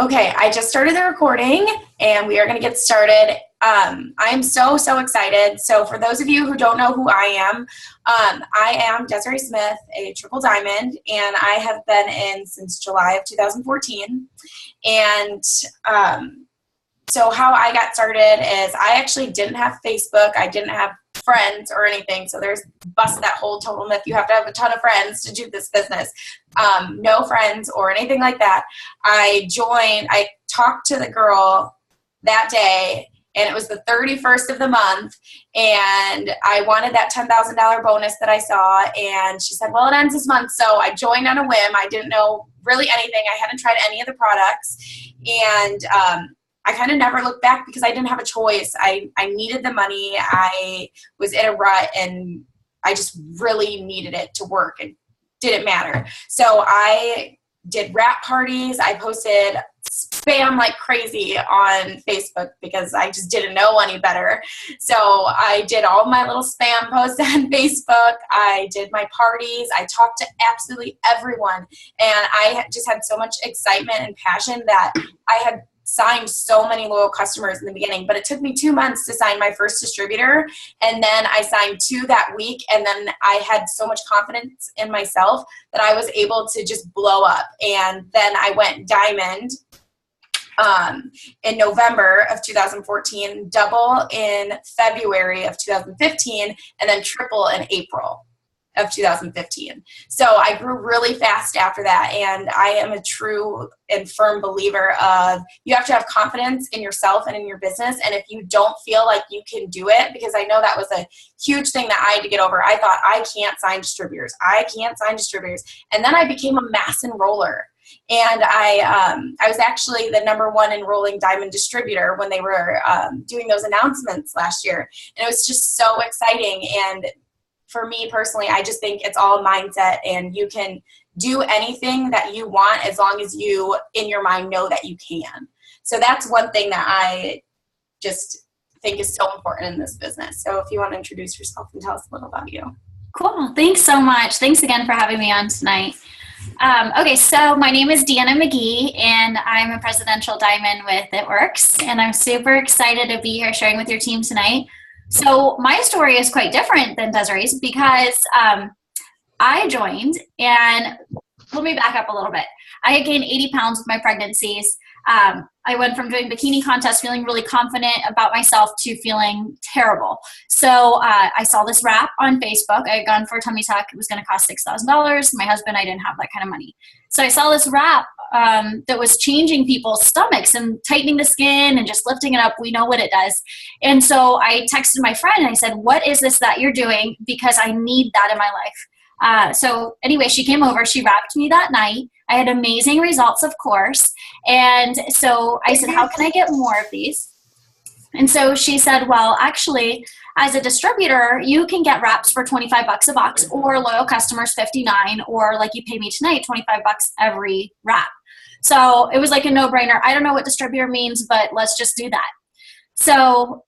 Okay, I just started the recording and we are going to get started. I am so excited. So for those of you who don't know who I am Desiree Smith, a triple diamond, and I have been in since July of 2014. And so how I got started is I actually didn't have Facebook. I didn't have friends or anything. So there's bust that whole total myth. You have to have a ton of friends to do this business. No friends or anything like that. I talked to the girl that day, and it was the 31st of the month, and I wanted that $10,000 bonus that I saw, and she said, well, it ends this month. So I joined on a whim. I didn't know really anything. I hadn't tried any of the products, and I kind of never looked back because I didn't have a choice. I needed the money. I was in a rut, and I just really needed it to work. It didn't matter. So I did wrap parties. I posted spam like crazy on Facebook because I just didn't know any better. So I did all my little spam posts on Facebook. I did my parties. I talked to absolutely everyone. And I just had so much excitement and passion that I had signed so many loyal customers in the beginning, but it took me 2 months to sign my first distributor. And then I signed 2 that week. And then I had so much confidence in myself that I was able to just blow up. And then I went diamond in November of 2014, double in February of 2015, and then triple in April of 2015. So I grew really fast after that, and I am a true and firm believer of you have to have confidence in yourself and in your business, and if you don't feel like you can do it, because I know that was a huge thing that I had to get over. I thought, I can't sign distributors. And then I became a mass enroller. And I was actually the #1 enrolling diamond distributor when they were doing those announcements last year. And it was just so exciting. And for me personally, I just think it's all mindset, and you can do anything that you want as long as you, in your mind, know that you can. So that's one thing that I just think is so important in this business. So if you want to introduce yourself and tell us a little about you. Cool. Thanks so much. Thanks again for having me on tonight. Okay, so my name is Deanna Magee, and I'm a presidential diamond with It Works, and I'm super excited to be here sharing with your team tonight. So my story is quite different than Desiree's because I joined, and let me back up a little bit. I had gained 80 pounds with my pregnancies. I went from doing bikini contests feeling really confident about myself to feeling terrible. So I saw this wrap on Facebook. I had gone for a tummy tuck. It was going to cost $6,000. My husband, I didn't have that kind of money. So I saw this wrap that was changing people's stomachs and tightening the skin and just lifting it up. We know what it does. And so I texted my friend and I said, what is this that you're doing? Because I need that in my life. So anyway, she came over. She wrapped me that night. I had amazing results, of course. And so I said, how can I get more of these? And so she said, well, actually, as a distributor, you can get wraps for $25 a box, or loyal customers $59, or like you pay me tonight, $25 every wrap. So it was like a no-brainer. I don't know what distributor means, but let's just do that. So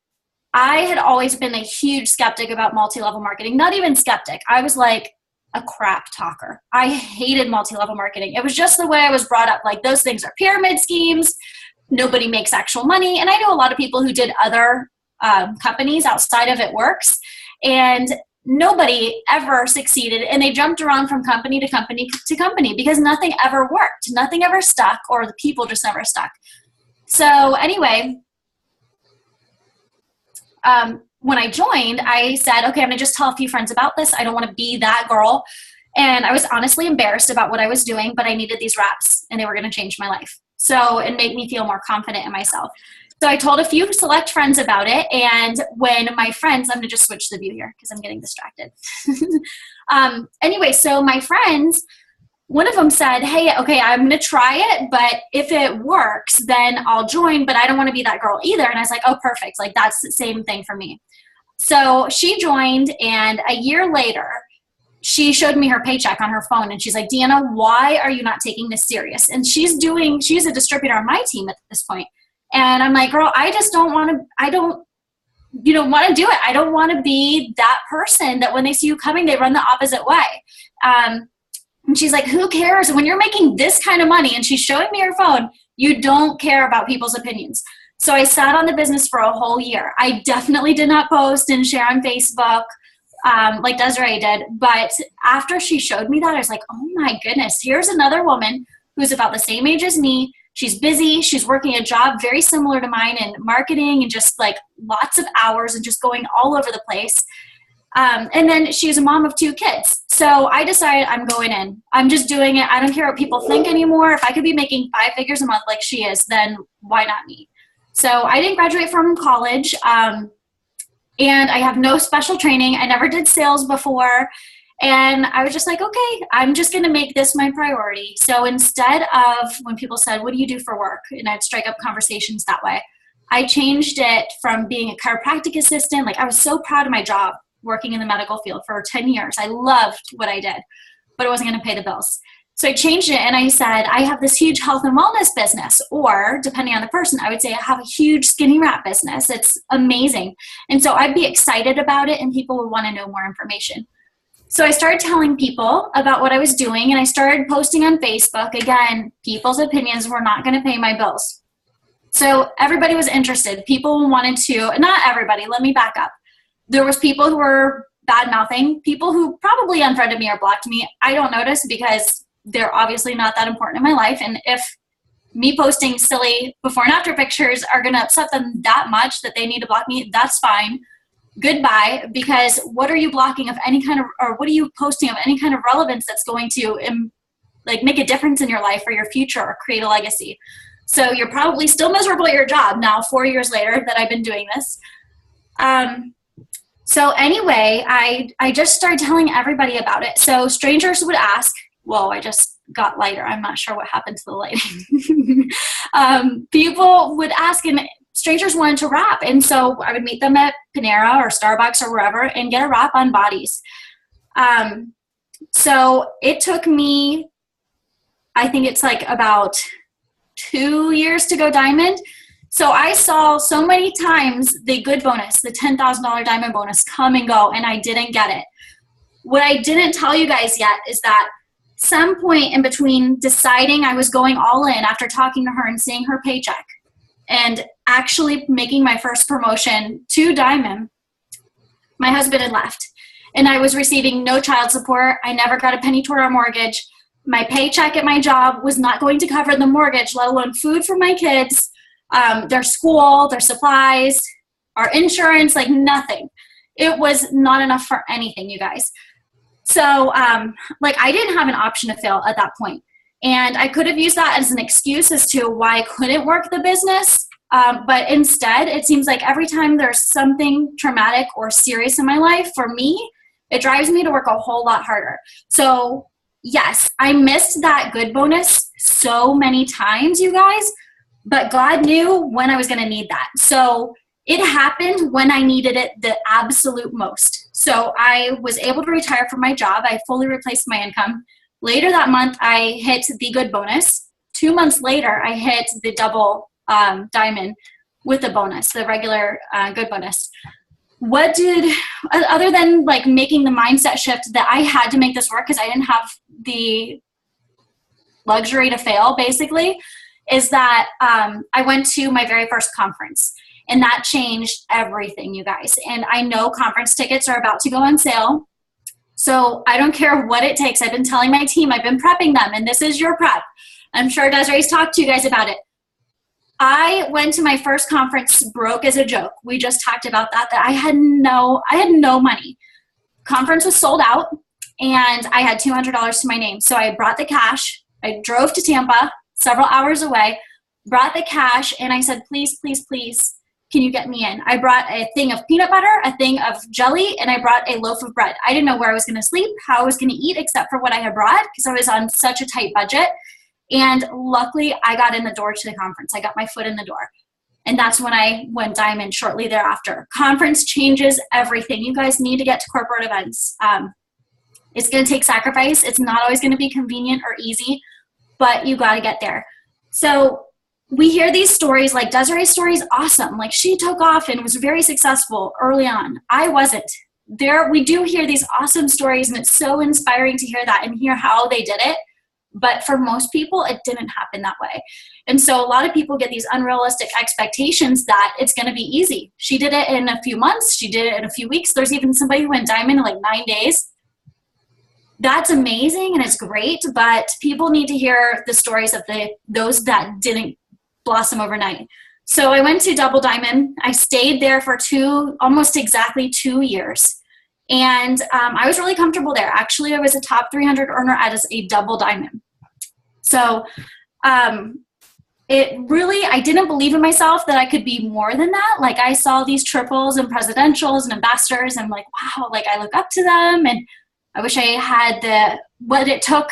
I had always been a huge skeptic about multi-level marketing. Not even skeptic. I was like a crap talker. I hated multi-level marketing. It was just the way I was brought up. Like, those things are pyramid schemes. Nobody makes actual money. And I know a lot of people who did other companies outside of It Works, and nobody ever succeeded. And they jumped around from company to company to company because nothing ever worked. Nothing ever stuck, or the people just never stuck. So anyway, when I joined, I said, okay, I'm going to just tell a few friends about this. I don't want to be that girl. And I was honestly embarrassed about what I was doing, but I needed these wraps, and they were going to change my life. So it made me feel more confident in myself. So I told a few select friends about it. And when my friends, I'm going to just switch the view here because I'm getting distracted. Anyway, so my friends, one of them said, hey, okay, I'm going to try it, but if it works, then I'll join, but I don't want to be that girl either. And I was like, oh, perfect. Like, that's the same thing for me. So she joined, and a year later, she showed me her paycheck on her phone, and she's like, Deanna, why are you not taking this serious? And she's a distributor on my team at this point. And I'm like, girl, I just don't want to, I don't want to do it. I don't want to be that person that when they see you coming, they run the opposite way. And she's like, who cares? When you're making this kind of money, and she's showing me her phone, you don't care about people's opinions. So I sat on the business for a whole year. I definitely did not post and share on Facebook like Desiree did. But after she showed me that, I was like, oh my goodness, here's another woman who's about the same age as me. She's busy. She's working a job very similar to mine in marketing and just like lots of hours and just going all over the place. And then she's a mom of 2 kids. So I decided I'm going in. I'm just doing it. I don't care what people think anymore. If I could be making 5 figures a month like she is, then why not me? So I didn't graduate from college. And I have no special training. I never did sales before. And I was just like, okay, I'm just going to make this my priority. So instead of when people said, what do you do for work? And I'd strike up conversations that way. I changed it from being a chiropractic assistant. Like I was so proud of my job working in the medical field for 10 years. I loved what I did, but it wasn't going to pay the bills. So I changed it and I said, I have this huge health and wellness business, or depending on the person, I would say I have a huge skinny wrap business. It's amazing. And so I'd be excited about it and people would want to know more information. So I started telling people about what I was doing and I started posting on Facebook. Again, people's opinions were not going to pay my bills. So everybody was interested. People wanted to, not everybody, let me back up. There was people who were bad-mouthing, people who probably unfriended me or blocked me. I don't notice because they're obviously not that important in my life. And if me posting silly before and after pictures are going to upset them that much that they need to block me, that's fine. Goodbye, because what are you blocking of any kind of, or what are you posting of any kind of relevance that's going to like make a difference in your life or your future or create a legacy? So you're probably still miserable at your job now, 4 years later that I've been doing this. So anyway, I just started telling everybody about it. So strangers would ask, whoa, I just got lighter. I'm not sure what happened to the lighting. People would ask, and strangers wanted to wrap. And so I would meet them at Panera or Starbucks or wherever and get a wrap on bodies. So it took me, I think it's like about 2 years to go diamond. So I saw so many times the good bonus, the $10,000 diamond bonus come and go, and I didn't get it. What I didn't tell you guys yet is that some point in between deciding I was going all in after talking to her and seeing her paycheck and actually making my first promotion to diamond, my husband had left and I was receiving no child support. I never got a penny toward our mortgage. My paycheck at my job was not going to cover the mortgage, let alone food for my kids, their school, their supplies, our insurance, like nothing. It was not enough for anything, you guys. So like I didn't have an option to fail at that point. And I could have used that as an excuse as to why I couldn't work the business. But instead, it seems like every time there's something traumatic or serious in my life, for me, it drives me to work a whole lot harder. So yes, I missed that good bonus so many times, you guys, but God knew when I was going to need that. So it happened when I needed it the absolute most. So I was able to retire from my job. I fully replaced my income. Later that month, I hit the good bonus. 2 months later, I hit the double diamond with the bonus, the regular good bonus. What did, other than like making the mindset shift that I had to make this work because I didn't have the luxury to fail, basically, is that I went to my very first conference. And that changed everything, you guys. And I know conference tickets are about to go on sale. So I don't care what it takes. I've been telling my team, I've been prepping them, and this is your prep. I'm sure Desiree's talked to you guys about it. I went to my first conference broke as a joke. We just talked about that I had no money. Conference was sold out, and I had $200 to my name. So I brought the cash. I drove to Tampa, several hours away, brought the cash, and I said, please, please, please, can you get me in? I brought a thing of peanut butter, a thing of jelly, and I brought a loaf of bread. I didn't know where I was going to sleep, how I was going to eat, except for what I had brought because I was on such a tight budget. And luckily, I got in the door to the conference. I got my foot in the door. And that's when I went diamond shortly thereafter. Conference changes everything. You guys need to get to corporate events. It's going to take sacrifice. It's not always going to be convenient or easy, but you got to get there. So we hear these stories, like Desiree's story is awesome. Like she took off and was very successful early on. I wasn't. we do hear these awesome stories, and it's so inspiring to hear that and hear how they did it. But for most people, it didn't happen that way. And so a lot of people get these unrealistic expectations that it's going to be easy. She did it in a few months. She did it in a few weeks. There's even somebody who went diamond in like 9 days. That's amazing and it's great, but people need to hear the stories of those that didn't blossom overnight. So I went to Double Diamond. I stayed there for almost exactly 2 years. And I was really comfortable there. Actually, I was a top 300 earner as a Double Diamond. So I didn't believe in myself that I could be more than that. Like I saw these triples and presidentials and ambassadors. And I'm like, wow, like I look up to them. And I wish I had what it took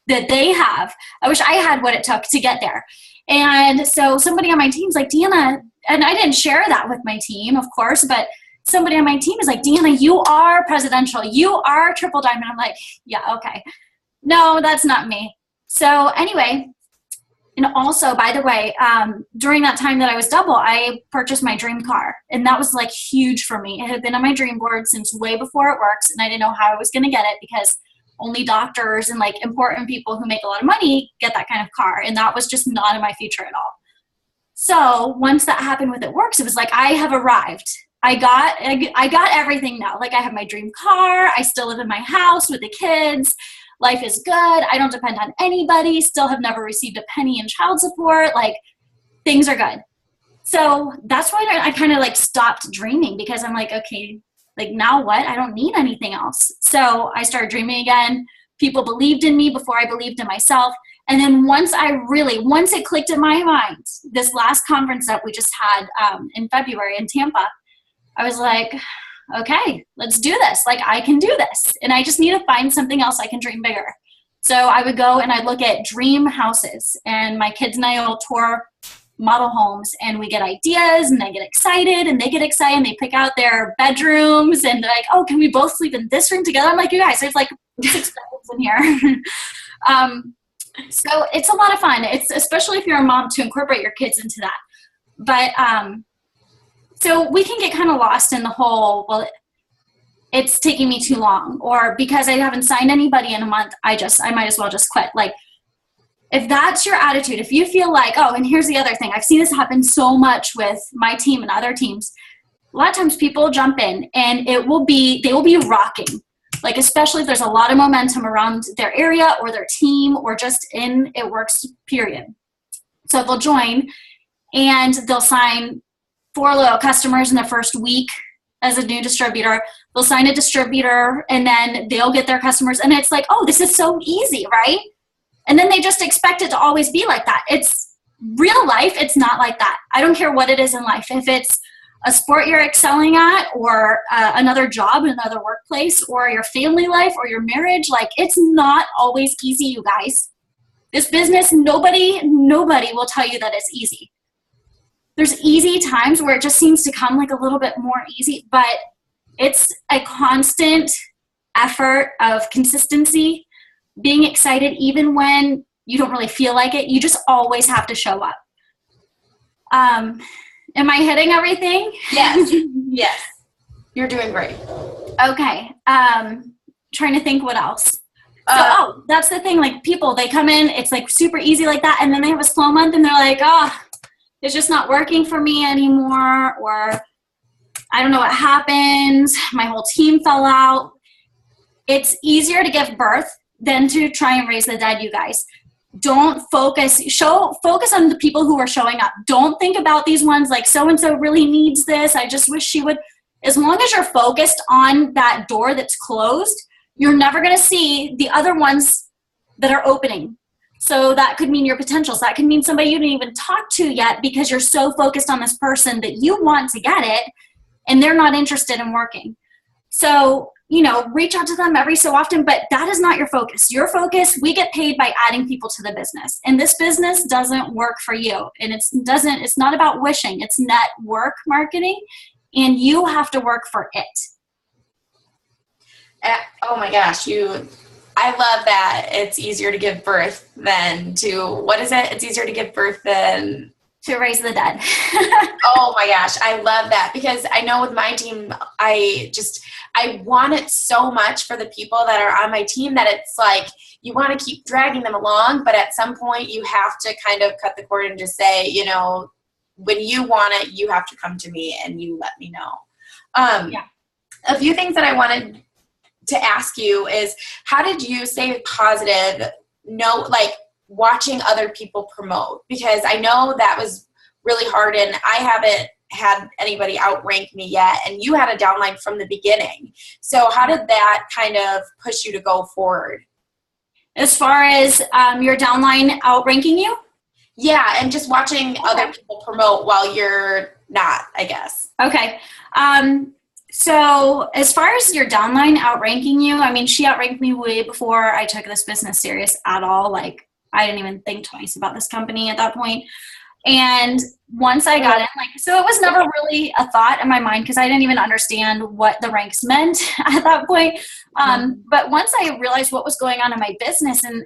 that they have. I wish I had what it took to get there. And so somebody on my team's like, Deanna, and I didn't share that with my team, of course, but somebody on my team is like, Deanna, you are presidential. You are triple diamond. I'm like, yeah, okay. No, that's not me. So anyway, and also, by the way, during that time that I was double, I purchased my dream car. And that was like huge for me. It had been on my dream board since way before it works. And I didn't know how I was going to get it because only doctors and like important people who make a lot of money get that kind of car. And that was just not in my future at all. So once that happened with It Works, it was like, I have arrived. I got everything now. Like I have my dream car. I still live in my house with the kids. Life is good. I don't depend on anybody. Still have never received a penny in child support. Like things are good. So that's why I kind of like stopped dreaming because I'm like, okay, like now what? I don't need anything else. So I started dreaming again. People believed in me before I believed in myself. And then once it clicked in my mind, this last conference that we just had in February in Tampa, I was like, okay, let's do this. Like I can do this. And I just need to find something else I can dream bigger. So I would go and I'd look at dream houses, and my kids and I will tour model homes, and we get ideas and I get excited and they get excited and they pick out their bedrooms and they're like, oh, can we both sleep in this room together? I'm like, you guys, there's like 6 bedrooms in here. So it's a lot of fun. It's especially if you're a mom to incorporate your kids into that. But so we can get kind of lost in the whole, well, it's taking me too long, or because I haven't signed anybody in a month, I might as well just quit. Like if that's your attitude, if you feel like, oh, and here's the other thing, I've seen this happen so much with my team and other teams. A lot of times people jump in and they will be rocking. Like, especially if there's a lot of momentum around their area or their team or just in It Works, period. So they'll join and they'll sign 4 loyal customers in the first week as a new distributor. They'll sign a distributor and then they'll get their customers. And it's like, oh, this is so easy, right? And then they just expect it to always be like that. It's real life. It's not like that. I don't care what it is in life. If it's a sport you're excelling at, or another job, another workplace, or your family life, or your marriage, like it's not always easy, you guys. This business, nobody will tell you that it's easy. There's easy times where it just seems to come like a little bit more easy, but it's a constant effort of consistency, being excited even when you don't really feel like it. You just always have to show up. Am I hitting everything? Yes. Yes. You're doing great. Okay. Trying to think what else. That's the thing. Like people, they come in, it's like super easy like that. And then they have a slow month and they're like, oh, it's just not working for me anymore. Or I don't know what happened. My whole team fell out. It's easier to give birth than to try and raise the dead, you guys. Don't focus on the people who are showing up. Don't think about these ones like so-and-so really needs this. I just wish she would. As long as you're focused on that door that's closed, you're never going to see the other ones that are opening. So that could mean your potentials. That could mean somebody you didn't even talk to yet because you're so focused on this person that you want to get it and they're not interested in working. So, reach out to them every so often, but that is not your focus. Your focus, we get paid by adding people to the business. And this business doesn't work for you. And it's not about wishing. It's network marketing, and you have to work for it. Oh my gosh, I love that it's easier to give birth than to, what is it? It's easier to give birth than to raise the dead. Oh my gosh, I love that, because I know with my team, I want it so much for the people that are on my team that it's like you want to keep dragging them along, but at some point you have to kind of cut the cord and just say, you know, when you want it, you have to come to me and you let me know. A few things that I wanted to ask you is, how did you stay positive, like watching other people promote? Because I know that was really hard, and I haven't had anybody outrank me yet, and you had a downline from the beginning. So how did that kind of push you to go forward? As far as your downline outranking you? Yeah, and just watching other people promote while you're not, I guess. Okay. So as far as your downline outranking you, I mean, she outranked me way before I took this business serious at all. Like, I didn't even think twice about this company at that point. And once I got in, so it was never really a thought in my mind because I didn't even understand what the ranks meant at that point. But once I realized what was going on in my business, and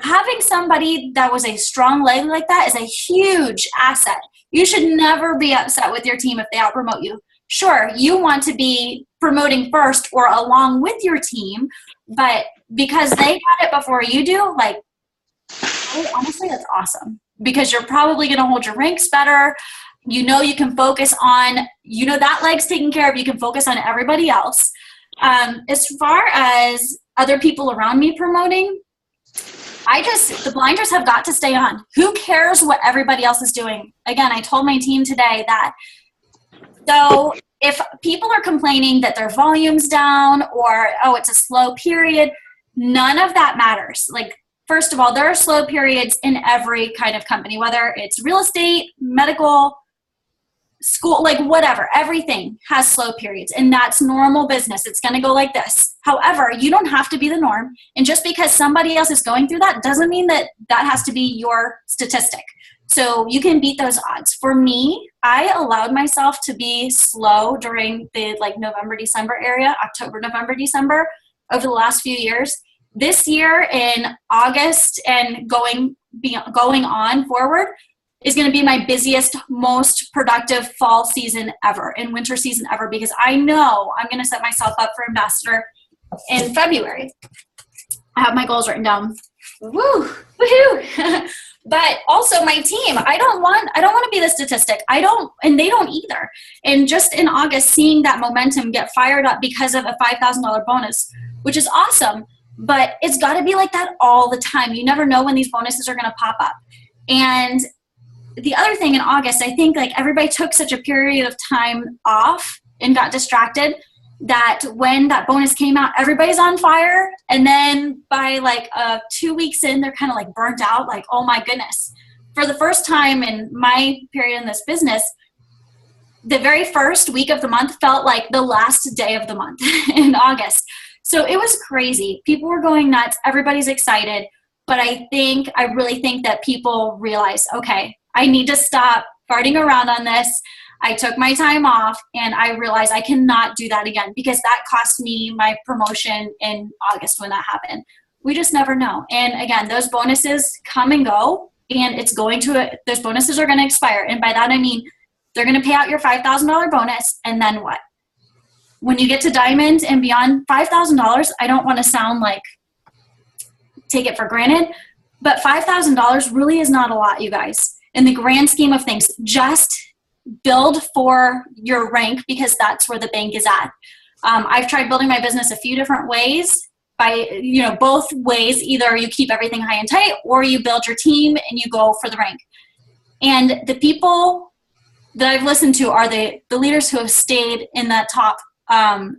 having somebody that was a strong leg like that is a huge asset. You should never be upset with your team if they outpromote you. Sure, you want to be promoting first or along with your team, but because they got it before you do, like, honestly, that's awesome. Because you're probably going to hold your ranks better. You know, you can focus on, you know, that leg's taken care of. You can focus on everybody else. As far as other people around me promoting, the blinders have got to stay on. Who cares what everybody else is doing? Again, I told my team today that, so if people are complaining that their volume's down or, oh, it's a slow period, none of that matters. Like, first of all, there are slow periods in every kind of company, whether it's real estate, medical, school, like whatever, everything has slow periods, and that's normal business. It's going to go like this. However, you don't have to be the norm. And just because somebody else is going through that doesn't mean that that has to be your statistic. So you can beat those odds. For me, I allowed myself to be slow during the November, December area, October, November, December, over the last few years. This year in August and going on forward is going to be my busiest, most productive fall season ever and winter season ever, because I know I'm going to set myself up for ambassador in February. I have my goals written down. Woo! Woohoo! But also my team, I don't want to be the statistic. And they don't either. And just in August, seeing that momentum get fired up because of a $5,000 bonus, which is awesome. But it's got to be like that all the time. You never know when these bonuses are going to pop up. And the other thing in August, I think everybody took such a period of time off and got distracted that when that bonus came out, everybody's on fire. And then by 2 weeks in, they're kind of burnt out. Like, oh my goodness. For the first time in my period in this business, the very first week of the month felt like the last day of the month in August. So it was crazy. People were going nuts. Everybody's excited. But I really think that people realize, okay, I need to stop farting around on this. I took my time off and I realized I cannot do that again, because that cost me my promotion in August when that happened. We just never know. And again, those bonuses come and go, and those bonuses are going to expire. And by that, I mean, they're going to pay out your $5,000 bonus. And then what? When you get to diamond and beyond $5,000, I don't want to sound like take it for granted, but $5,000 really is not a lot, you guys. In the grand scheme of things, just build for your rank, because that's where the bank is at. I've tried building my business a few different ways. By both ways, either you keep everything high and tight, or you build your team and you go for the rank. And the people that I've listened to are the leaders who have stayed in that top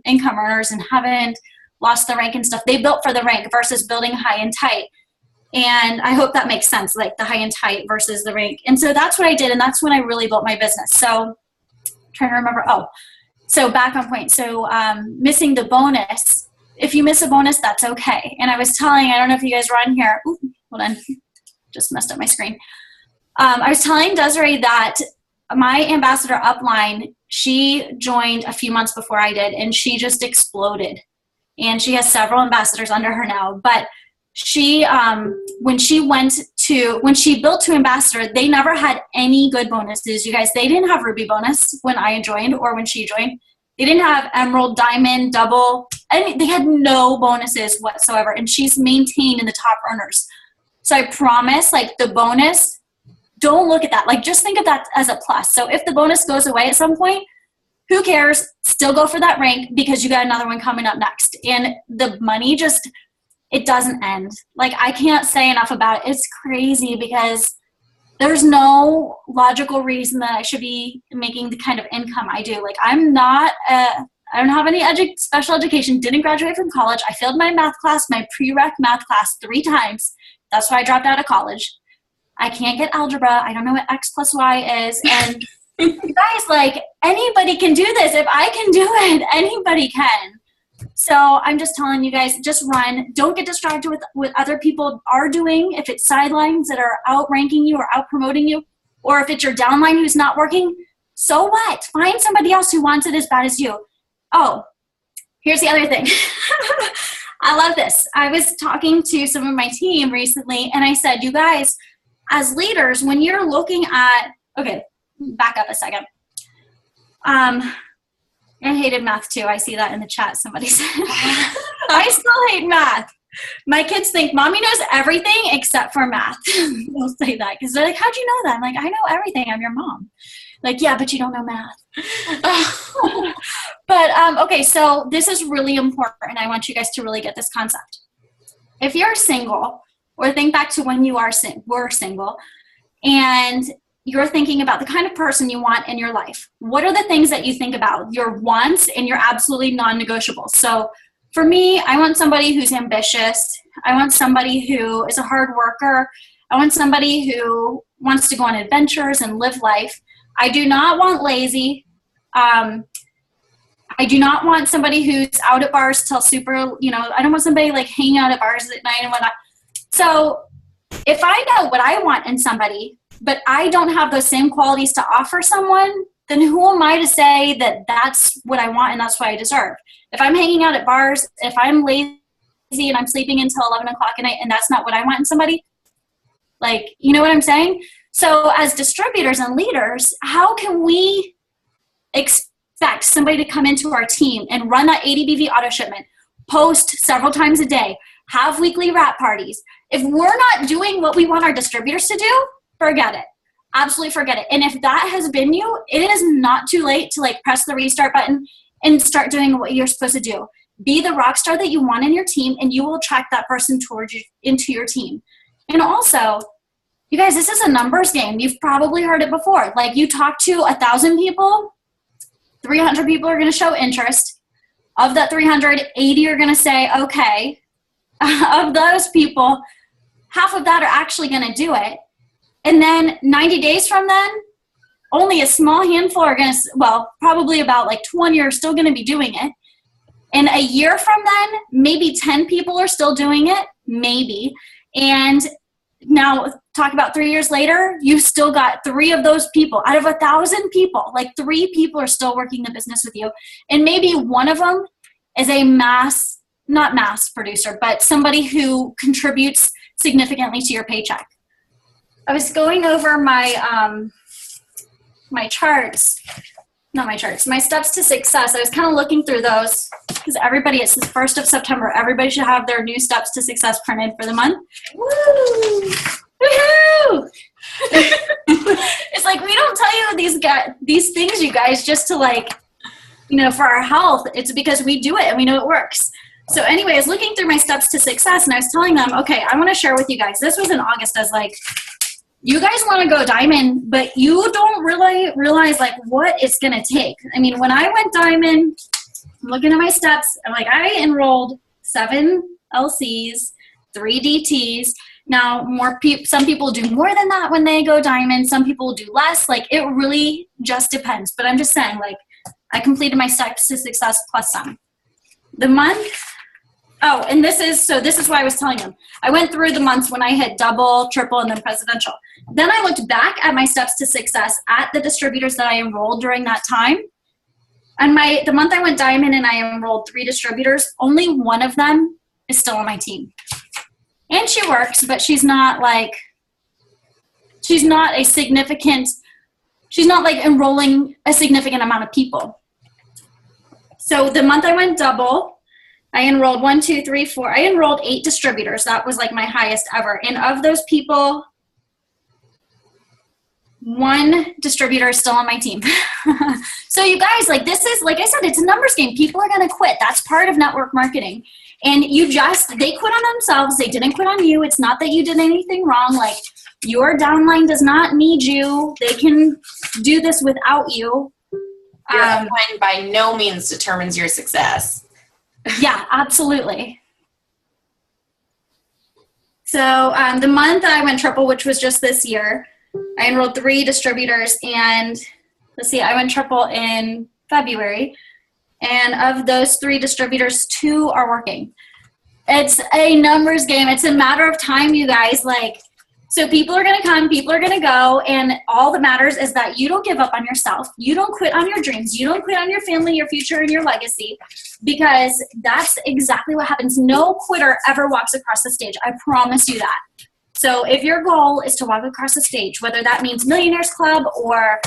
income earners and haven't lost the rank and stuff. They built for the rank versus building high and tight. And I hope that makes sense, like the high and tight versus the rank. And so that's what I did, and that's when I really built my business. So trying to remember, so back on point. So missing the bonus, if you miss a bonus, that's okay. And I was telling, I don't know if you guys were on here. Ooh, hold on, just messed up my screen. I was telling Desiree that my ambassador upline, she joined a few months before I did, and she just exploded. And she has several ambassadors under her now. But she, when she built to ambassador, they never had any good bonuses. You guys, they didn't have Ruby bonus when I joined or when she joined. They didn't have emerald, diamond, double, and they had no bonuses whatsoever. And she's maintained in the top earners. So I promise, like, the bonus, don't look at that. Like, just think of that as a plus. So if the bonus goes away at some point, who cares? Still go for that rank because you got another one coming up next. And the money just, it doesn't end. Like, I can't say enough about it. It's crazy because there's no logical reason that I should be making the kind of income I do. Like, I don't have any special education, didn't graduate from college. I failed my math class, my prereq math class 3 times. That's why I dropped out of college. I can't get algebra. I don't know what X plus Y is. And you guys, like, anybody can do this. If I can do it, anybody can. So I'm just telling you guys, just run. Don't get distracted with what other people are doing. If it's sidelines that are outranking you or out-promoting you, or if it's your downline who's not working, so what? Find somebody else who wants it as bad as you. Oh, here's the other thing. I love this. I was talking to some of my team recently, and I said, you guys, as leaders, when you're looking at, okay, back up a second. I hated math too. I see that in the chat. Somebody said, I still hate math. My kids think mommy knows everything except for math. They'll say that because they're like, how'd you know that? I'm like, I know everything. I'm your mom. Like, yeah, but you don't know math. But, okay, so this is really important. I want you guys to really get this concept. If you're single, or think back to when you were single, and you're thinking about the kind of person you want in your life. What are the things that you think about? Your wants and your absolutely non-negotiables. So for me, I want somebody who's ambitious. I want somebody who is a hard worker. I want somebody who wants to go on adventures and live life. I do not want lazy. I do not want somebody who's out at bars till super, I don't want somebody like hanging out at bars at night and whatnot. So if I know what I want in somebody, but I don't have those same qualities to offer someone, then who am I to say that that's what I want and that's what I deserve? If I'm hanging out at bars, if I'm lazy and I'm sleeping until 11 o'clock at night and that's not what I want in somebody, like, you know what I'm saying? So as distributors and leaders, how can we expect somebody to come into our team and run that ADBV auto shipment, post several times a day, have weekly wrap parties? If we're not doing what we want our distributors to do, forget it. Absolutely forget it. And if that has been you, it is not too late to like press the restart button and start doing what you're supposed to do. Be the rock star that you want in your team, and you will attract that person towards you into your team. And also, you guys, this is a numbers game. You've probably heard it before. Like, you talk to 1,000 people, 300 people are going to show interest. Of that 300, 80 are going to say, okay. Of those people, half of that are actually going to do it. And then 90 days from then, only a small handful are going to, well, probably about like 20 are still going to be doing it. And a year from then, maybe 10 people are still doing it, maybe. And now talk about 3 years later, you've still got 3 of those people out of 1,000 people. Like 3 people are still working the business with you. And maybe one of them is a not mass producer, but somebody who contributes significantly to your paycheck. I was going over my my steps to success. I was kind of looking through those because it's the 1st of September. Everybody should have their new steps to success printed for the month. Woo! Woohoo! It's like, we don't tell you these things, you guys, just to like, for our health. It's because we do it and we know it works. So anyway, I was looking through my steps to success and I was telling them, okay, I want to share with you guys. This was in August. I was like, you guys want to go diamond, but you don't really realize like what it's going to take. I mean, when I went diamond, I'm looking at my steps, I'm like, I enrolled 7 LCs, 3 DTs. Now, some people do more than that when they go diamond. Some people do less. Like, it really just depends. But I'm just saying, like, I completed my steps to success plus some. The month, and this is why I was telling them. I went through the months when I hit double, triple, and then presidential. Then I looked back at my steps to success at the distributors that I enrolled during that time. And the month I went diamond and I enrolled 3 distributors, only one of them is still on my team. And she works, but she's not like enrolling a significant amount of people. So the month I went double, I enrolled 1, 2, 3, 4. I enrolled 8 distributors. That was like my highest ever. And of those people, 1 distributor is still on my team. So you guys, like, this is, like I said, it's a numbers game. People are going to quit. That's part of network marketing. And they quit on themselves. They didn't quit on you. It's not that you did anything wrong. Like, your downline does not need you. They can do this without you. Your upline by no means determines your success. Yeah, absolutely. So the month I went triple, which was just this year, I enrolled 3 distributors, and let's see, I went triple in February. And of those 3 distributors, 2 are working. It's a numbers game. It's a matter of time, you guys. Like, so people are going to come, people are going to go, and all that matters is that you don't give up on yourself. You don't quit on your dreams. You don't quit on your family, your future, and your legacy, because that's exactly what happens. No quitter ever walks across the stage. I promise you that. So if your goal is to walk across the stage, whether that means Millionaires Club or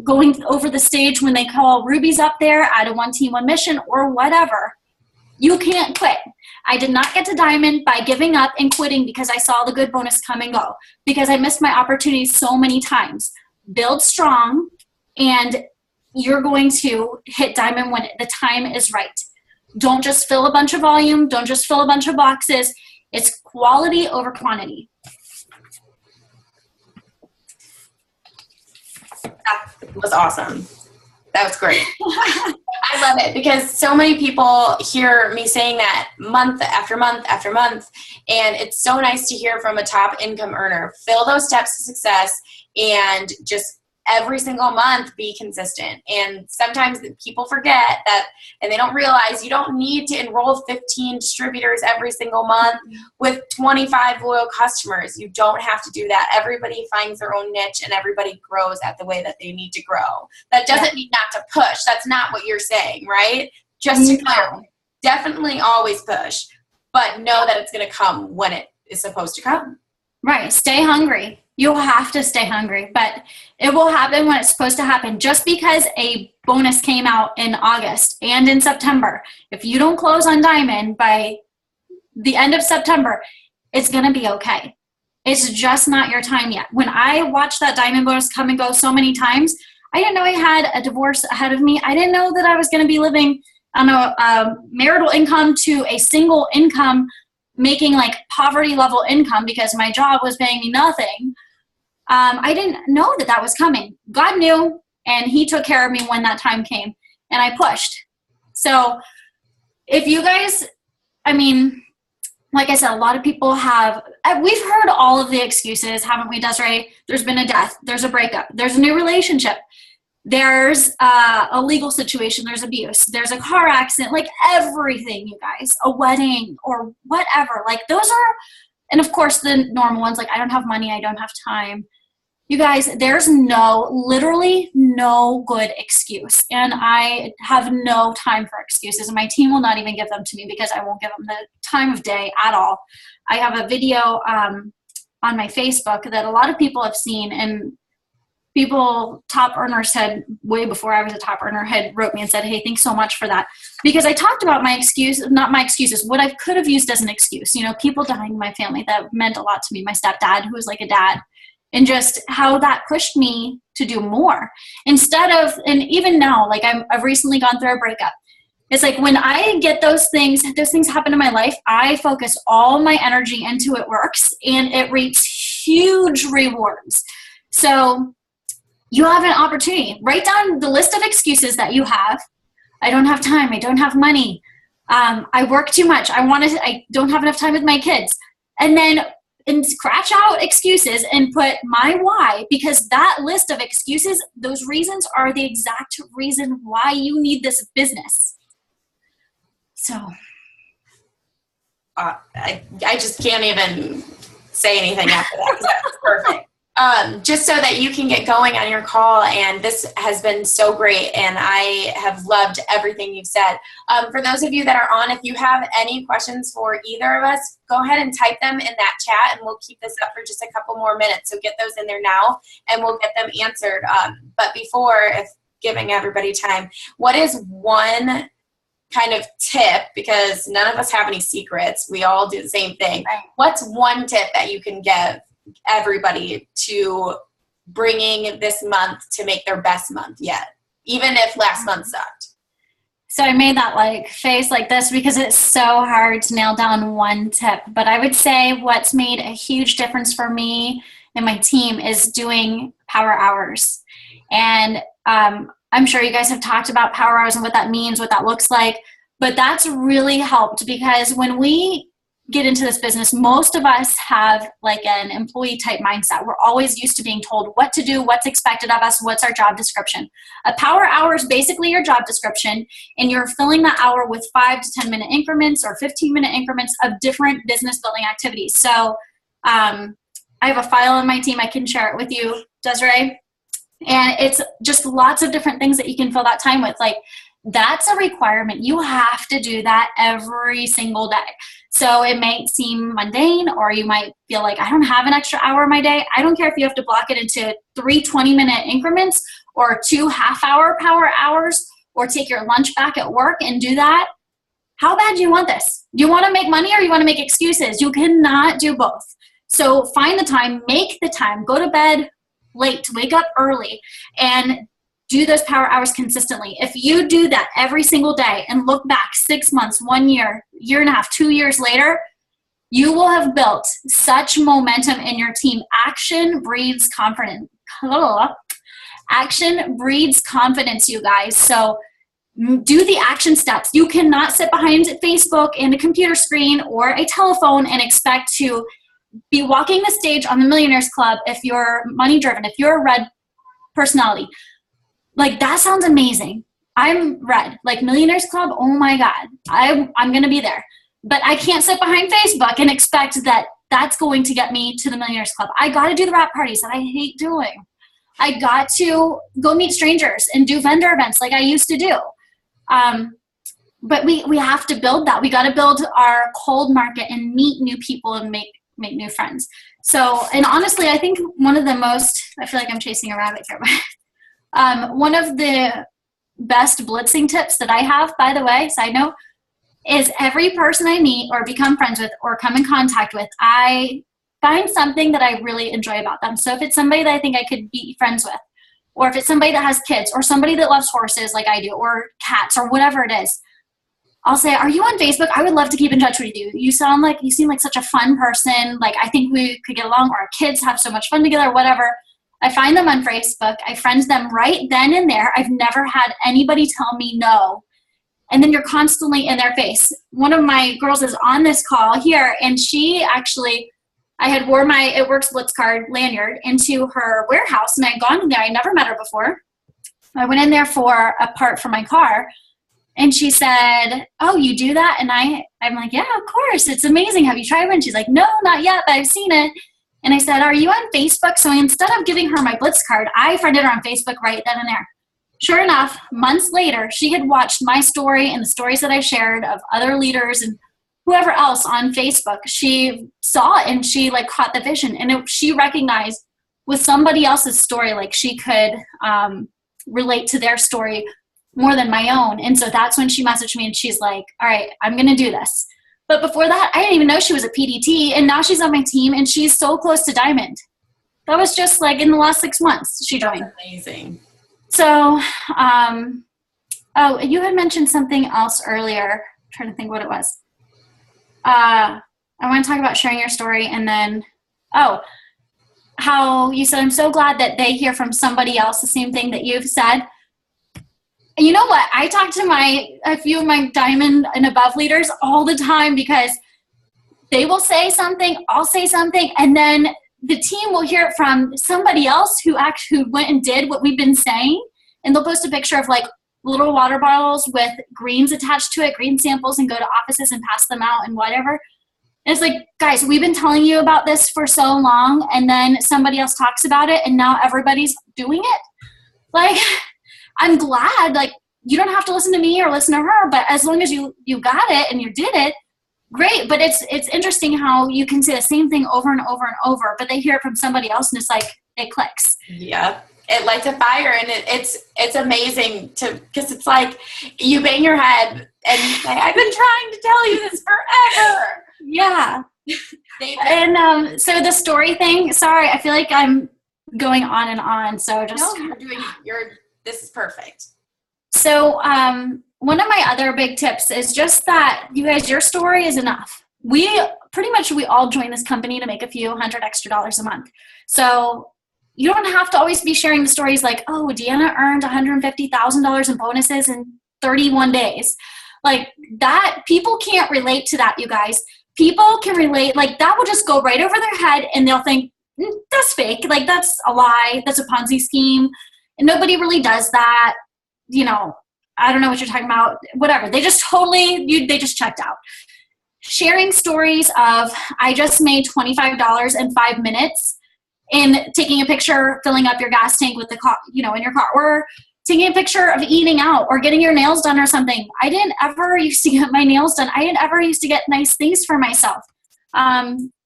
going over the stage when they call rubies up there at a 1 team, 1 mission or whatever, you can't quit. I did not get to diamond by giving up and quitting because I saw the good bonus come and go, because I missed my opportunities so many times. Build strong, and you're going to hit diamond when the time is right. Don't just fill a bunch of volume. Don't just fill a bunch of boxes. It's quality over quantity. That was awesome. That was great. I love it because so many people hear me saying that month after month after month, and it's so nice to hear from a top income earner. Fill those steps to success and just every single month be consistent. And sometimes people forget that, and they don't realize you don't need to enroll 15 distributors every single month with 25 loyal customers. You don't have to do that. Everybody finds their own niche, and everybody grows at the way that they need to grow. That doesn't mean not to push. That's not what you're saying, right? Just to come. Definitely always push, but know that it's going to come when it is supposed to come. Right. Stay hungry. You'll have to stay hungry, but it will happen when it's supposed to happen. Just because a bonus came out in August and in September, if you don't close on diamond by the end of September, it's going to be okay. It's just not your time yet. When I watched that diamond bonus come and go so many times, I didn't know I had a divorce ahead of me. I didn't know that I was going to be living on a marital income to a single income, making like poverty level income because my job was paying me nothing. I didn't know that that was coming. God knew, and he took care of me when that time came, and I pushed. So if you guys, I mean, like I said, a lot of people we've heard all of the excuses, haven't we, Desiree? There's been a death, there's a breakup, there's a new relationship, there's a legal situation, there's abuse, there's a car accident, like everything, you guys, a wedding or whatever. Like those are, and of course the normal ones, like I don't have money, I don't have time. You guys, there's literally no good excuse. And I have no time for excuses. And my team will not even give them to me because I won't give them the time of day at all. I have a video on my Facebook that a lot of people have seen, and people, top earners had, way before I was a top earner, had wrote me and said, hey, thanks so much for that. Because I talked about not my excuses, what I could have used as an excuse. You know, people dying in my family, that meant a lot to me. My stepdad, who was like a dad. And just how that pushed me to do more instead of, and even now, like I've recently gone through a breakup. It's like when I get those things happen in my life, I focus all my energy into it works, and it reaps huge rewards. So you have an opportunity. Write down the list of excuses that you have. I don't have time. I don't have money. I work too much. I don't have enough time with my kids. And then scratch out excuses and put my why, because that list of excuses, those reasons are the exact reason why you need this business. So I just can't even say anything after that, because that's perfect. Just so that you can get going on your call, and this has been so great, and I have loved everything you've said. For those of you that are on, if you have any questions for either of us, go ahead and type them in that chat, and we'll keep this up for just a couple more minutes. So get those in there now, and we'll get them answered. But before, if giving everybody time. What is one kind of tip, because none of us have any secrets, we all do the same thing. Right. What's one tip that you can give everybody to bringing this month to make their best month yet, even if last month sucked? So I made that like face like this because it's so hard to nail down one tip. But I would say what's made a huge difference for me and my team is doing power hours. And I'm sure you guys have talked about power hours and what that means, what that looks like. But that's really helped because when we get into this business, most of us have like an employee type mindset. We're always used to being told what to do, what's expected of us, what's our job description. A power hour is basically your job description, and you're filling that hour with 5 to 10 minute increments or 15-minute increments of different business building activities. So I have a file on my team. I can share it with you, Desiree. And it's just lots of different things that you can fill that time with. Like, that's a requirement. You have to do that every single day. So it might seem mundane, or you might feel like, I don't have an extra hour in my day. I don't care if you have to block it into 3 20-minute increments or 2 half-hour power hours, or take your lunch back at work and do that. How bad do you want this? Do you want to make money or you want to make excuses? You cannot do both. So find the time, make the time, go to bed late, wake up early, and do those power hours consistently. If you do that every single day and look back 6 months, 1 year, year and a half, 2 years later, you will have built such momentum in your team. Action breeds confidence. Action breeds confidence, you guys. So do the action steps. You cannot sit behind Facebook and a computer screen or a telephone and expect to be walking the stage on the Millionaires Club if you're money driven, if you're a red personality. Like, that sounds amazing. I'm red. Like, Millionaires Club, oh my God, I'm going to be there. But I can't sit behind Facebook and expect that that's going to get me to the Millionaires Club. I got to do the wrap parties that I hate doing. I got to go meet strangers and do vendor events like I used to do. But we have to build that. We got to build our cold market and meet new people and make new friends. So, and honestly, I think one of the most, I feel like I'm chasing a rabbit here, but one of the best blitzing tips that I have, by the way, side note, is every person I meet or become friends with or come in contact with, I find something that I really enjoy about them. So if it's somebody that I think I could be friends with, or if it's somebody that has kids, or somebody that loves horses like I do, or cats, or whatever it is, I'll say, are you on Facebook? I would love to keep in touch with you. You seem like such a fun person. Like, I think we could get along, or our kids have so much fun together, whatever. I find them on Facebook. I friend them right then and there. I've never had anybody tell me no. And then you're constantly in their face. One of my girls is on this call here, and she actually, I had wore my It Works Blitz card lanyard into her warehouse, and I had gone in there. I never met her before. I went in there for a part for my car, and she said, oh, you do that? And I'm like, yeah, of course. It's amazing. Have you tried one? She's like, no, not yet, but I've seen it. And I said, are you on Facebook? So instead of giving her my Blitz card, I friended her on Facebook right then and there. Sure enough, months later, she had watched my story and the stories that I shared of other leaders and whoever else on Facebook. She saw it and she caught the vision. And she recognized with somebody else's story, she could relate to their story more than my own. And so that's when she messaged me and she's like, all right, I'm going to do this. But before that, I didn't even know she was a PDT, and now she's on my team and she's so close to Diamond. That was just in the last 6 months she joined. That's amazing. So, you had mentioned something else earlier. I'm trying to think what it was. I want to talk about sharing your story, and then, how you said, I'm so glad that they hear from somebody else the same thing that you've said. And you know what? I talk to a few of my Diamond and above leaders all the time, because they will say something, I'll say something, and then the team will hear it from somebody else who went and did what we've been saying, and they'll post a picture of little water bottles with greens attached to it, green samples, and go to offices and pass them out and whatever. And it's like, guys, we've been telling you about this for so long, and then somebody else talks about it, and now everybody's doing it. I'm glad, you don't have to listen to me or listen to her, but as long as you got it and you did it, great. But it's interesting how you can say the same thing over and over and over, but they hear it from somebody else, and it's it clicks. Yeah. it lights a fire, and it's amazing because it's like you bang your head and you say, I've been trying to tell you this forever. Yeah. And so the story thing, sorry, I feel like I'm going on and on. So just no, this is perfect. So one of my other big tips is just that, you guys, your story is enough. We all join this company to make a few $100 extra a month. So you don't have to always be sharing the stories like, oh, Deanna earned $150,000 in bonuses in 31 days. Like that, people can't relate to that, you guys. People can relate, like that will just go right over their head and they'll think, that's fake. Like that's a lie. That's a Ponzi scheme. And nobody really does that. You know, I don't know what you're talking about. Whatever. They just they just checked out. Sharing stories of, I just made $25 in 5 minutes, and taking a picture, filling up your gas tank with the car, in your car, or taking a picture of eating out or getting your nails done or something. I didn't ever used to get my nails done. I didn't ever used to get nice things for myself.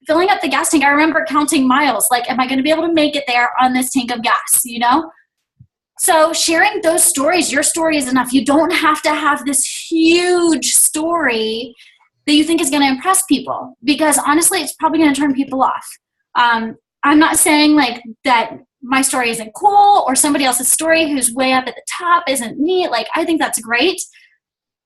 Filling up the gas tank, I remember counting miles. Like, am I going to be able to make it there on this tank of gas, So sharing those stories, your story is enough. You don't have to have this huge story that you think is going to impress people, because honestly, it's probably going to turn people off. I'm not saying like that my story isn't cool, or somebody else's story who's way up at the top isn't neat. Like, I think that's great.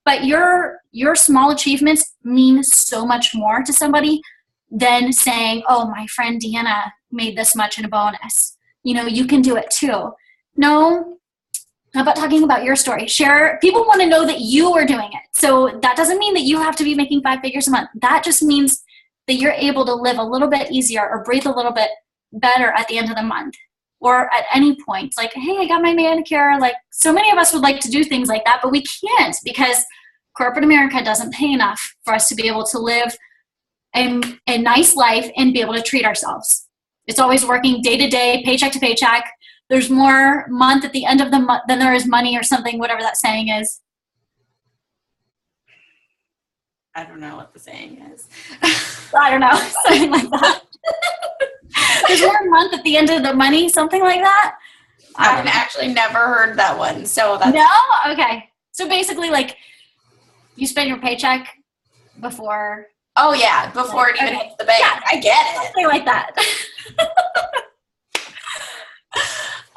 But your small achievements mean so much more to somebody than saying, oh, my friend Deanna made this much in a bonus. You can do it too. No, how about talking about your story? Share. People want to know that you are doing it. So that doesn't mean that you have to be making 5 figures a month. That just means that you're able to live a little bit easier or breathe a little bit better at the end of the month, or at any point. Like, hey, I got my manicure. Like, so many of us would like to do things like that, but we can't, because corporate America doesn't pay enough for us to be able to live a nice life and be able to treat ourselves. It's always working day to day, paycheck to paycheck. There's more month at the end of the month than there is money, or something, whatever that saying is. I don't know what the saying is. I don't know, something like that. There's more month at the end of the money, something like that. I've actually never heard that one. So that's no? Okay. So basically, like, you spend your paycheck before. Oh yeah, before it even hits the bank. Yeah, I get it. Something like that.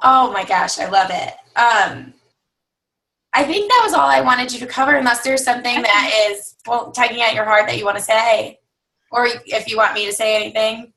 Oh my gosh, I love it. I think that was all I wanted you to cover, unless there's something that is tugging at your heart that you want to say, or if you want me to say anything.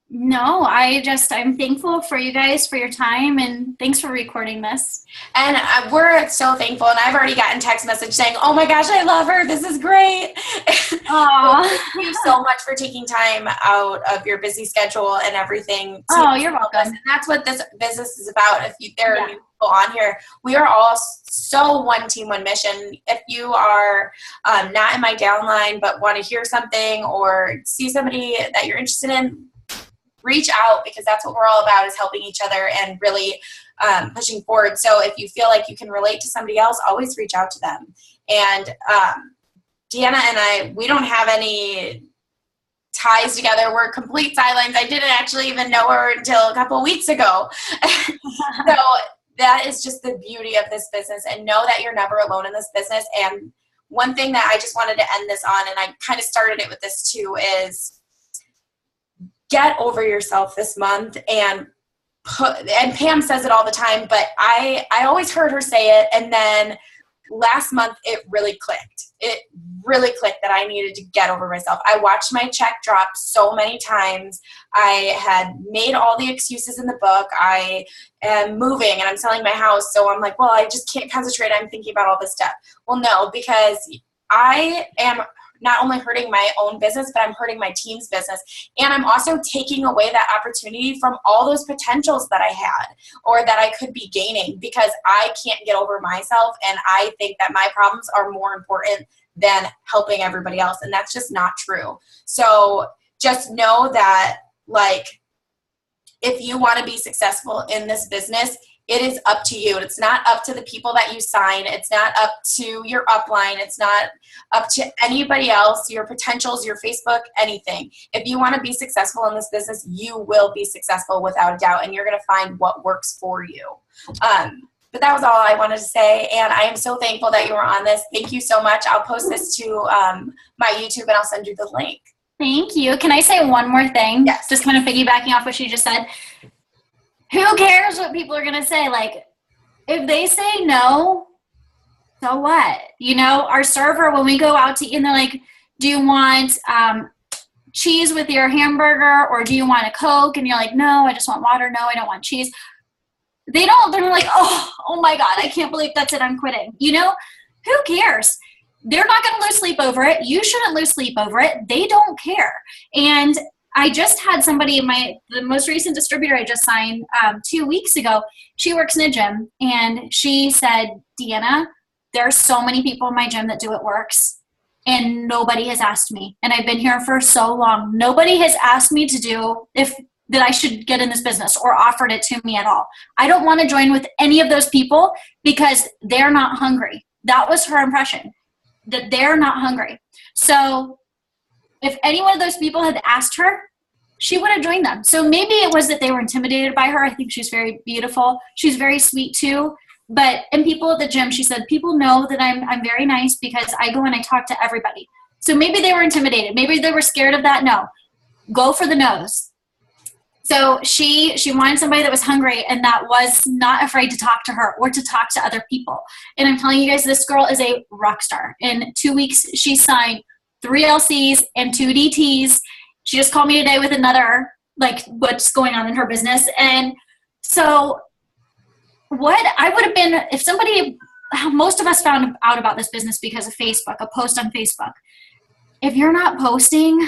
No, I'm thankful for you guys, for your time, and thanks for recording this. And we're so thankful, and I've already gotten text message saying, oh my gosh, I love her. This is great. Thank you so much for taking time out of your busy schedule and everything. You're welcome. And that's what this business is about. If there are new people on here, we are all so one team, one mission. If you are not in my downline but want to hear something or see somebody that you're interested in, reach out, because that's what we're all about, is helping each other and really pushing forward. So if you feel like you can relate to somebody else, always reach out to them. And Deanna and I, we don't have any ties together. We're complete sidelines. I didn't actually even know her until a couple of weeks ago. So that is just the beauty of this business, and know that you're never alone in this business. And one thing that I just wanted to end this on, and I kind of started it with this too, is get over yourself this month. And Pam says it all the time, but I always heard her say it. And then last month, it really clicked. It really clicked that I needed to get over myself. I watched my check drop so many times. I had made all the excuses in the book. I am moving and I'm selling my house. So I'm like, well, I just can't concentrate. I'm thinking about all this stuff. Well, no, because I am not only hurting my own business, but I'm hurting my team's business. And I'm also taking away that opportunity from all those potentials that I had, or that I could be gaining, because I can't get over myself. And I think that my problems are more important than helping everybody else. And that's just not true. So just know that, like, if you want to be successful in this business, it is up to you. It's not up to the people that you sign. It's not up to your upline. It's not up to anybody else, your potentials, your Facebook, anything. If you want to be successful in this business, you will be successful without a doubt, and you're going to find what works for you. But that was all I wanted to say, and I am so thankful that you were on this. Thank you so much. I'll post this to my YouTube, and I'll send you the link. Thank you. Can I say one more thing? Yes. Just kind of piggybacking off what she just said. Who cares what people are going to say? Like, if they say no, so what? You know, our server, when we go out to eat, and they're like, do you want cheese with your hamburger, or do you want a Coke? And you're like, no, I just want water. No, I don't want cheese. They're like, oh my God, I can't believe that's it. I'm quitting. You know, who cares? They're not going to lose sleep over it. You shouldn't lose sleep over it. They don't care. And I just had somebody, the most recent distributor I just signed 2 weeks ago, she works in a gym, and she said, Deanna, there are so many people in my gym that do It Works, and nobody has asked me. And I've been here for so long. Nobody has asked me to do that I should get in this business or offered it to me at all. I don't want to join with any of those people because they're not hungry. That was her impression, that they're not hungry. So if any one of those people had asked her, she would have joined them. So maybe it was that they were intimidated by her. I think she's very beautiful. She's very sweet too. And people at the gym, she said, people know that I'm very nice because I go and I talk to everybody. So maybe they were intimidated. Maybe they were scared of that. No, go for the no's. So she wanted somebody that was hungry and that was not afraid to talk to her or to talk to other people. And I'm telling you guys, this girl is a rock star. In 2 weeks, she signed 3 LCs and 2 DTs. She just called me today with another, like, what's going on in her business. And so what I would have been, if somebody, most of us found out about this business because of Facebook, a post on Facebook. If you're not posting,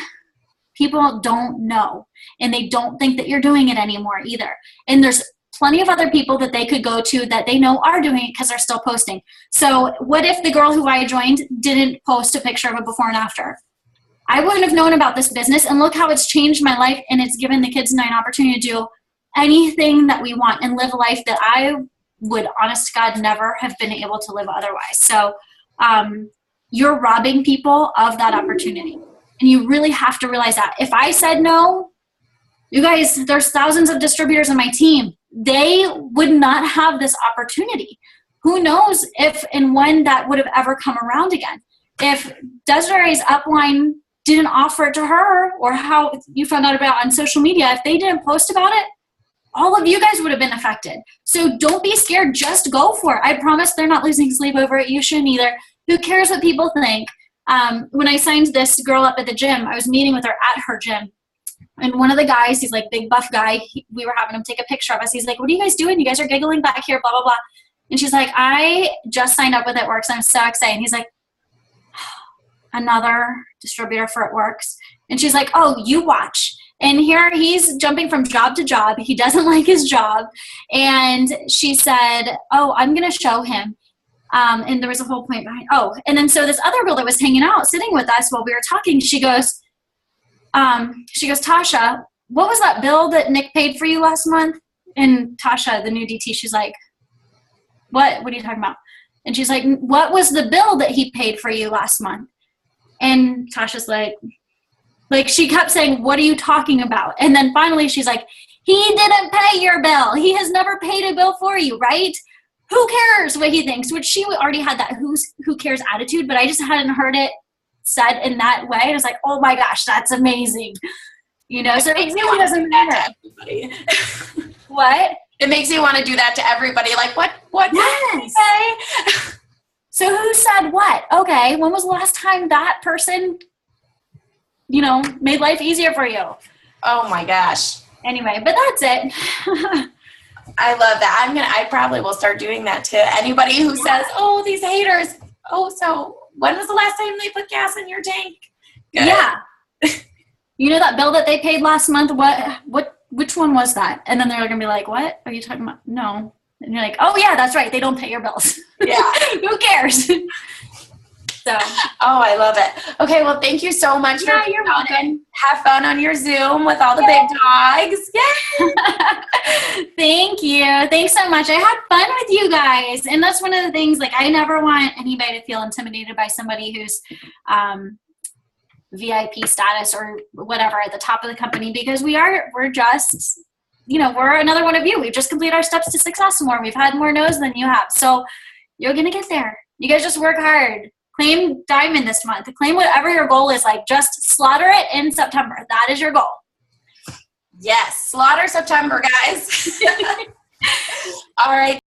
people don't know, and they don't think that you're doing it anymore either. And there's plenty of other people that they could go to that they know are doing it because they're still posting. So what if the girl who I joined didn't post a picture of a before and after? I wouldn't have known about this business, and look how it's changed my life, and it's given the kids and I an opportunity to do anything that we want and live a life that I would, honest to God, never have been able to live otherwise. So you're robbing people of that opportunity. And you really have to realize that. If I said no, you guys, there's thousands of distributors on my team. They would not have this opportunity. Who knows if and when that would have ever come around again. If Desiree's upline didn't offer it to her, or how you found out about it on social media, if they didn't post about it, all of you guys would have been affected. So don't be scared. Just go for it. I promise they're not losing sleep over it. You shouldn't either. Who cares what people think? When I signed this girl up at the gym, I was meeting with her at her gym. And one of the guys, he's like big buff guy, we were having him take a picture of us. He's like, what are you guys doing? You guys are giggling back here, blah, blah, blah. And she's like, I just signed up with It Works. I'm so excited. And he's like, another distributor for It Works. And she's like, oh, you watch. And here he's jumping from job to job. He doesn't like his job. And she said, oh, I'm going to show him. And there was a whole point behind, and then so this other girl that was hanging out, sitting with us while we were talking, she goes, Tasha, what was that bill that Nick paid for you last month? And Tasha, the new DT, she's like, what are you talking about? And she's like, what was the bill that he paid for you last month? And Tasha's like she kept saying, what are you talking about? And then finally she's like, he didn't pay your bill. He has never paid a bill for you, right? Who cares what he thinks? Which she already had that who cares attitude, but I just hadn't heard it said in that way. And I was like, oh my gosh, that's amazing. You know, so it makes me want to do that to everybody. What? It makes me want to do that to everybody. Like, what yes. did he say? So who said what? Okay, when was the last time that person, made life easier for you? Oh my gosh. Anyway, but that's it. I love that. I probably will start doing that to anybody who says, oh, these haters. Oh, so when was the last time they put gas in your tank? Good. Yeah. You know that bill that they paid last month? Which one was that? And then they're going to be like, what are you talking about? No. And you're like, oh yeah, that's right. They don't pay your bills. Yeah. Who cares? So. Oh, I love it. Okay, well, thank you so much for You're welcome. have fun on your Zoom with all the big dogs. Thank you. Thanks so much. I had fun with you guys. And that's one of the things, like, I never want anybody to feel intimidated by somebody who's VIP status or whatever at the top of the company, because we're just, we're another one of you. We've just completed our steps to success more. We've had more no's than you have. So you're going to get there. You guys just work hard. Claim diamond this month. Claim whatever your goal is. Like, just slaughter it in September. That is your goal. Yes. Slaughter September, guys. All right.